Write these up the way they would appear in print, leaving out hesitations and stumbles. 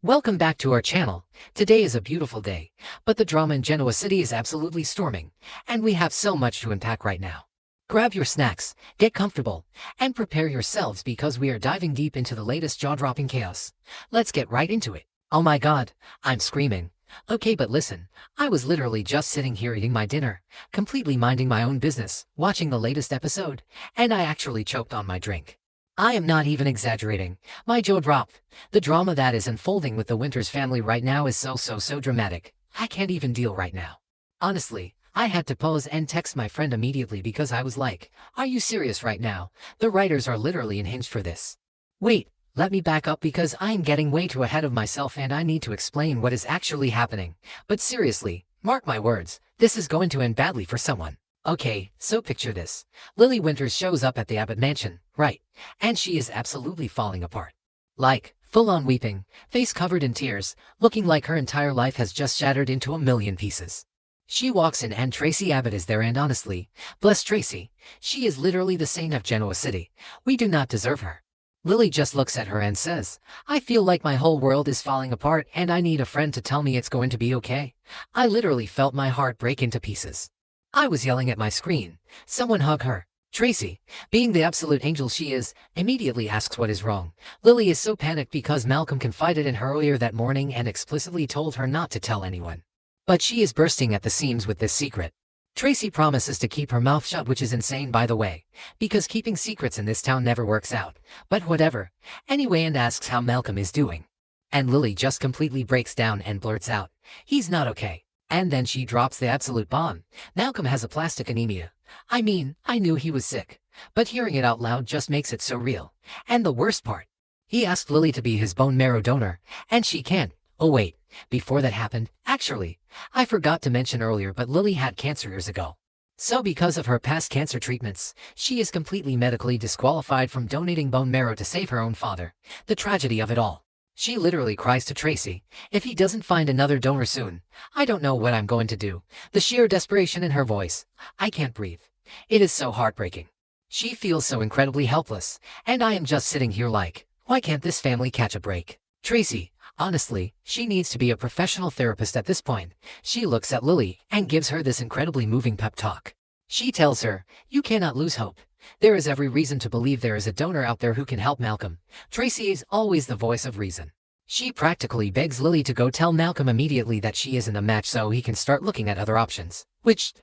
Welcome back to our channel. Today is a beautiful day, but the drama in Genoa City is absolutely storming, and we have so much to unpack right now. Grab your snacks, get comfortable, and prepare yourselves because we are diving deep into the latest jaw-dropping chaos. Let's get right into it. Oh my god, I'm screaming. Okay, but listen, I was literally just sitting here eating my dinner, completely minding my own business, watching the latest episode, and I actually choked on my drink. I am not even exaggerating. My jaw dropped. The drama that is unfolding with the Winters family right now is so dramatic. I can't even deal right now. Honestly, I had to pause and text my friend immediately because I was like, are you serious right now? The writers are literally unhinged for this. Wait, let me back up because I'm getting way too ahead of myself and I need to explain what is actually happening. But seriously, mark my words, this is going to end badly for someone. Okay, so picture this. Lily Winters shows up at the Abbott mansion, right? And she is absolutely falling apart. Like, full-on weeping, face covered in tears, looking like her entire life has just shattered into a million pieces. She walks in and Tracy Abbott is there and honestly, bless Tracy, she is literally the saint of Genoa City. We do not deserve her. Lily just looks at her and says, I feel like my whole world is falling apart and I need a friend to tell me it's going to be okay. I literally felt my heart break into pieces. I was yelling at my screen, someone hug her. Tracy, being the absolute angel she is, immediately asks what is wrong. Lily is so panicked because Malcolm confided in her earlier that morning and explicitly told her not to tell anyone. But she is bursting at the seams with this secret. Tracy promises to keep her mouth shut, which is insane by the way, because keeping secrets in this town never works out, but whatever. Anyway, and asks how Malcolm is doing. And Lily just completely breaks down and blurts out, he's not okay. And then she drops the absolute bomb. Malcolm has aplastic anemia. I mean, I knew he was sick, but hearing it out loud just makes it so real. And the worst part, he asked Lily to be his bone marrow donor, and she can't. Oh wait, before that happened, actually, I forgot to mention earlier, but Lily had cancer years ago. So because of her past cancer treatments, she is completely medically disqualified from donating bone marrow to save her own father. The tragedy of it all. She literally cries to Tracy, if he doesn't find another donor soon, I don't know what I'm going to do. The sheer desperation in her voice. I can't breathe. It is so heartbreaking. She feels so incredibly helpless, and I am just sitting here like, why can't this family catch a break? Tracy, honestly, she needs to be a professional therapist at this point. She looks at Lily and gives her this incredibly moving pep talk. She tells her, you cannot lose hope. There is every reason to believe there is a donor out there who can help Malcolm. Tracy is always the voice of reason. She practically begs Lily to go tell Malcolm immediately that she isn't a match so he can start looking at other options. Which,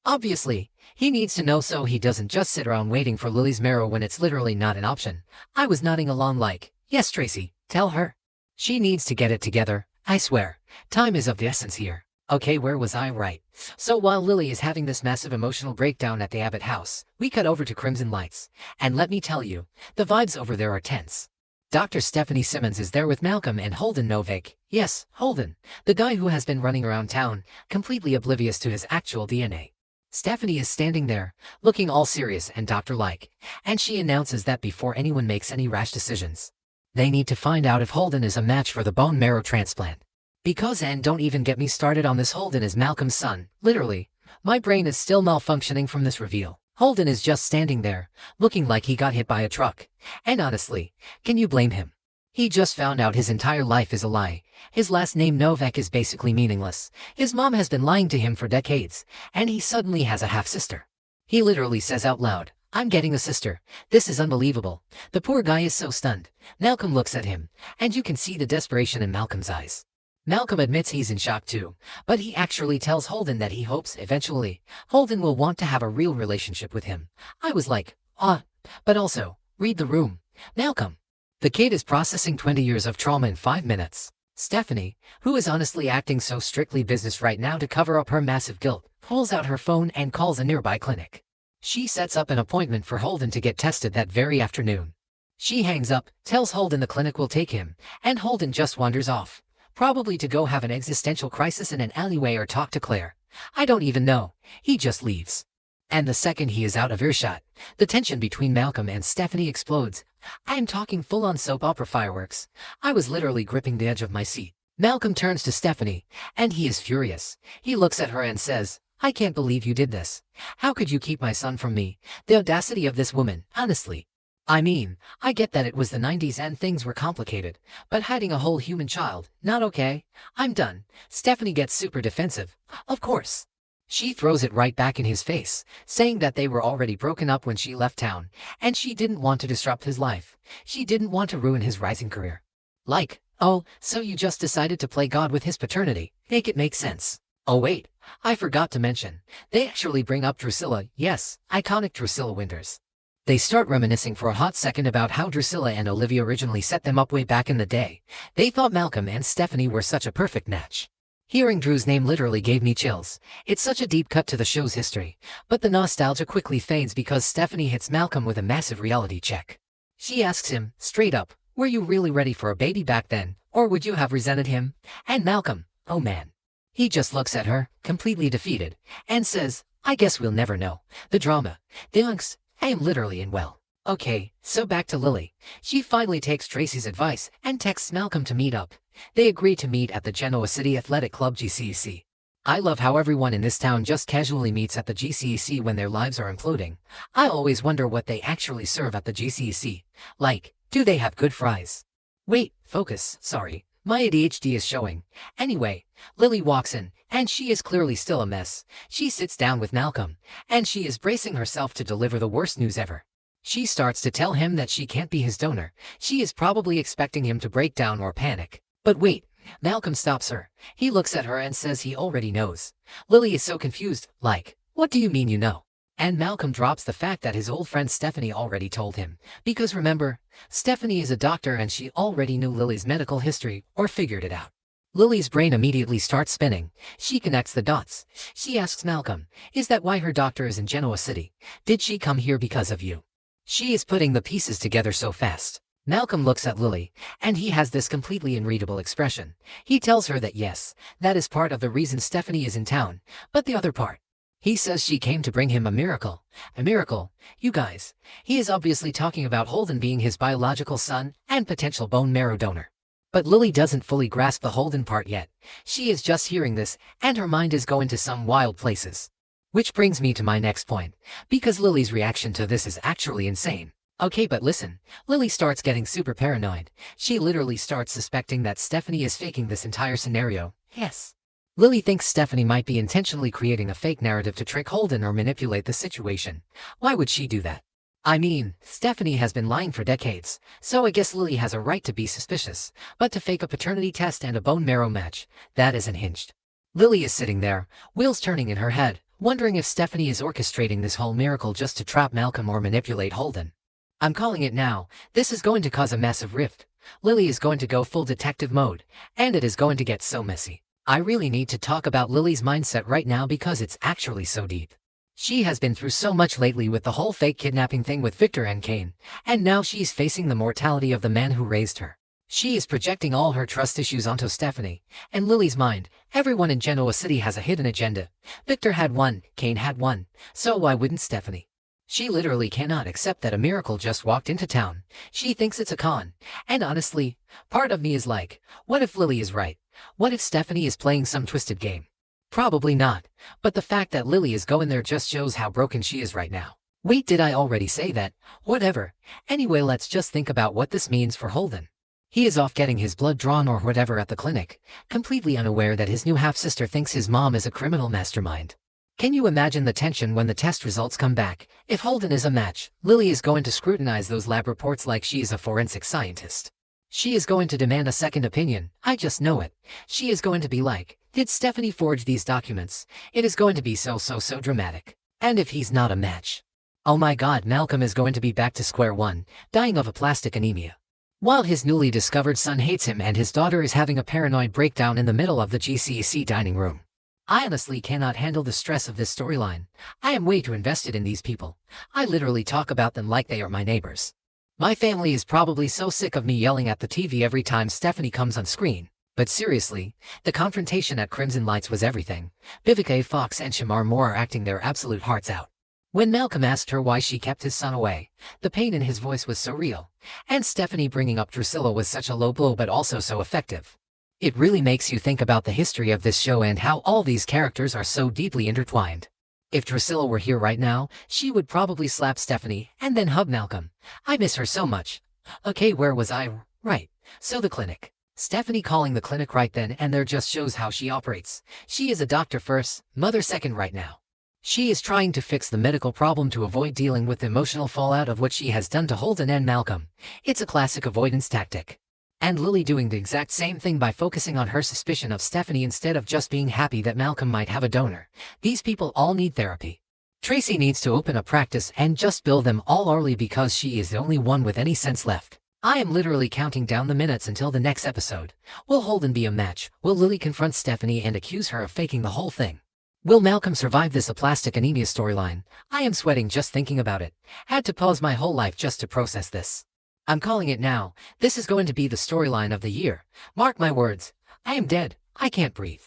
obviously, he needs to know so he doesn't just sit around waiting for Lily's marrow when it's literally not an option. I was nodding along like, yes Tracy, tell her. She needs to get it together, I swear. Time is of the essence here. Okay, where was I? Right. So while Lily is having this massive emotional breakdown at the Abbott house, we cut over to Crimson Lights. And let me tell you, the vibes over there are tense. Dr. Stephanie Simmons is there with Malcolm and Holden Novak. Yes, Holden, the guy who has been running around town, completely oblivious to his actual DNA. Stephanie is standing there, looking all serious and doctor-like, and she announces that before anyone makes any rash decisions, they need to find out if Holden is a match for the bone marrow transplant. Because, and don't even get me started on this, Holden is Malcolm's son. Literally, my brain is still malfunctioning from this reveal. Holden is just standing there, looking like he got hit by a truck. And honestly, can you blame him? He just found out his entire life is a lie. His last name Novak is basically meaningless. His mom has been lying to him for decades, and he suddenly has a half-sister. He literally says out loud, I'm getting a sister. This is unbelievable. The poor guy is so stunned. Malcolm looks at him, and you can see the desperation in Malcolm's eyes. Malcolm admits he's in shock too, but he actually tells Holden that he hopes eventually Holden will want to have a real relationship with him. I was like, but also, read the room. Malcolm. The kid is processing 20 years of trauma in 5 minutes. Stephanie, who is honestly acting so strictly business right now to cover up her massive guilt, pulls out her phone and calls a nearby clinic. She sets up an appointment for Holden to get tested that very afternoon. She hangs up, tells Holden the clinic will take him, and Holden just wanders off. Probably to go have an existential crisis in an alleyway or talk to Claire. I don't even know. He just leaves. And the second he is out of earshot, the tension between Malcolm and Stephanie explodes. I am talking full-on soap opera fireworks. I was literally gripping the edge of my seat. Malcolm turns to Stephanie, and he is furious. He looks at her and says, I can't believe you did this. How could you keep my son from me? The audacity of this woman, honestly. I mean, I get that it was the 90s and things were complicated, but hiding a whole human child, not okay. I'm done. Stephanie gets super defensive. Of course. She throws it right back in his face, saying that they were already broken up when she left town, and she didn't want to disrupt his life. She didn't want to ruin his rising career. Like, oh, so you just decided to play God with his paternity. Make it make sense. Oh wait, I forgot to mention. They actually bring up Drusilla, yes, iconic Drusilla Winters. They start reminiscing for a hot second about how Drusilla and Olivia originally set them up way back in the day. They thought Malcolm and Stephanie were such a perfect match. Hearing Drew's name literally gave me chills. It's such a deep cut to the show's history. But the nostalgia quickly fades because Stephanie hits Malcolm with a massive reality check. She asks him, straight up, were you really ready for a baby back then, or would you have resented him? And Malcolm, oh man. He just looks at her, completely defeated, and says, I guess we'll never know. The drama. The angst. I am literally in well. Okay, so back to Lily. She finally takes Tracy's advice and texts Malcolm to meet up. They agree to meet at the Genoa City Athletic Club GCEC. I love how everyone in this town just casually meets at the GCEC when their lives are imploding. I always wonder what they actually serve at the GCEC. Like, do they have good fries? Wait, focus, sorry. My ADHD is showing. Anyway, Lily walks in, and she is clearly still a mess. She sits down with Malcolm, and she is bracing herself to deliver the worst news ever. She starts to tell him that she can't be his donor. She is probably expecting him to break down or panic. But wait, Malcolm stops her. He looks at her and says he already knows. Lily is so confused, like, what do you mean you know? And Malcolm drops the fact that his old friend Stephanie already told him. Because remember, Stephanie is a doctor and she already knew Lily's medical history, or figured it out. Lily's brain immediately starts spinning. She connects the dots. She asks Malcolm, is that why her doctor is in Genoa City? Did she come here because of you? She is putting the pieces together so fast. Malcolm looks at Lily, and he has this completely unreadable expression. He tells her that yes, that is part of the reason Stephanie is in town, but the other part. He says she came to bring him a miracle. A miracle, you guys. He is obviously talking about Holden being his biological son and potential bone marrow donor. But Lily doesn't fully grasp the Holden part yet. She is just hearing this, and her mind is going to some wild places. Which brings me to my next point, because Lily's reaction to this is actually insane. Okay, but listen, Lily starts getting super paranoid. She literally starts suspecting that Stephanie is faking this entire scenario. Yes. Lily thinks Stephanie might be intentionally creating a fake narrative to trick Holden or manipulate the situation. Why would she do that? I mean, Stephanie has been lying for decades, so I guess Lily has a right to be suspicious. But to fake a paternity test and a bone marrow match, that is unhinged. Lily is sitting there, wheels turning in her head, wondering if Stephanie is orchestrating this whole miracle just to trap Malcolm or manipulate Holden. I'm calling it now. This is going to cause a massive rift. Lily is going to go full detective mode, and it is going to get so messy. I really need to talk about Lily's mindset right now because it's actually so deep. She has been through so much lately with the whole fake kidnapping thing with Victor and Kane, and now she's facing the mortality of the man who raised her. She is projecting all her trust issues onto Stephanie, and Lily's mind, everyone in Genoa City has a hidden agenda. Victor had one, Kane had one, so why wouldn't Stephanie? She literally cannot accept that a miracle just walked into town. She thinks it's a con, and honestly, part of me is like, what if Lily is right? What if Stephanie is playing some twisted game? Probably not, but the fact that Lily is going there just shows how broken she is right now. Wait, did I already say that? Whatever. Anyway, let's just think about what this means for Holden. He is off getting his blood drawn or whatever at the clinic, completely unaware that his new half-sister thinks his mom is a criminal mastermind. Can you imagine the tension when the test results come back? If Holden is a match, Lily is going to scrutinize those lab reports like she is a forensic scientist. She is going to demand a second opinion. I just know it. She is going to be like, did Stephanie forge these documents? It is going to be so dramatic. And if he's not a match? Oh my god, Malcolm is going to be back to square one, dying of aplastic anemia. While his newly discovered son hates him and his daughter is having a paranoid breakdown in the middle of the GCEC dining room. I honestly cannot handle the stress of this storyline. I am way too invested in these people. I literally talk about them like they are my neighbors. My family is probably so sick of me yelling at the TV every time Stephanie comes on screen. But seriously, the confrontation at Crimson Lights was everything. Vivica A. Fox and Shamar Moore are acting their absolute hearts out. When Malcolm asked her why she kept his son away, the pain in his voice was so real, and Stephanie bringing up Drusilla was such a low blow but also so effective. It really makes you think about the history of this show and how all these characters are so deeply intertwined. If Drusilla were here right now, she would probably slap Stephanie and then hug Malcolm. I miss her so much. Okay, where was I? Right. So the clinic. Stephanie calling the clinic right then and there just shows how she operates. She is a doctor first, mother second right now. She is trying to fix the medical problem to avoid dealing with the emotional fallout of what she has done to Holden and Malcolm. It's a classic avoidance tactic. And Lily doing the exact same thing by focusing on her suspicion of Stephanie instead of just being happy that Malcolm might have a donor. These people all need therapy. Tracy needs to open a practice and just bill them all early because she is the only one with any sense left. I am literally counting down the minutes until the next episode. Will Holden be a match? Will Lily confront Stephanie and accuse her of faking the whole thing? Will Malcolm survive this aplastic anemia storyline? I am sweating just thinking about it. Had to pause my whole life just to process this. I'm calling it now. This is going to be the storyline of the year. Mark my words. I am dead. I can't breathe.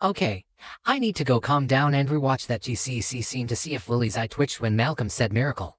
Okay. I need to go calm down and rewatch that GCC scene to see if Lily's eye twitched when Malcolm said miracle.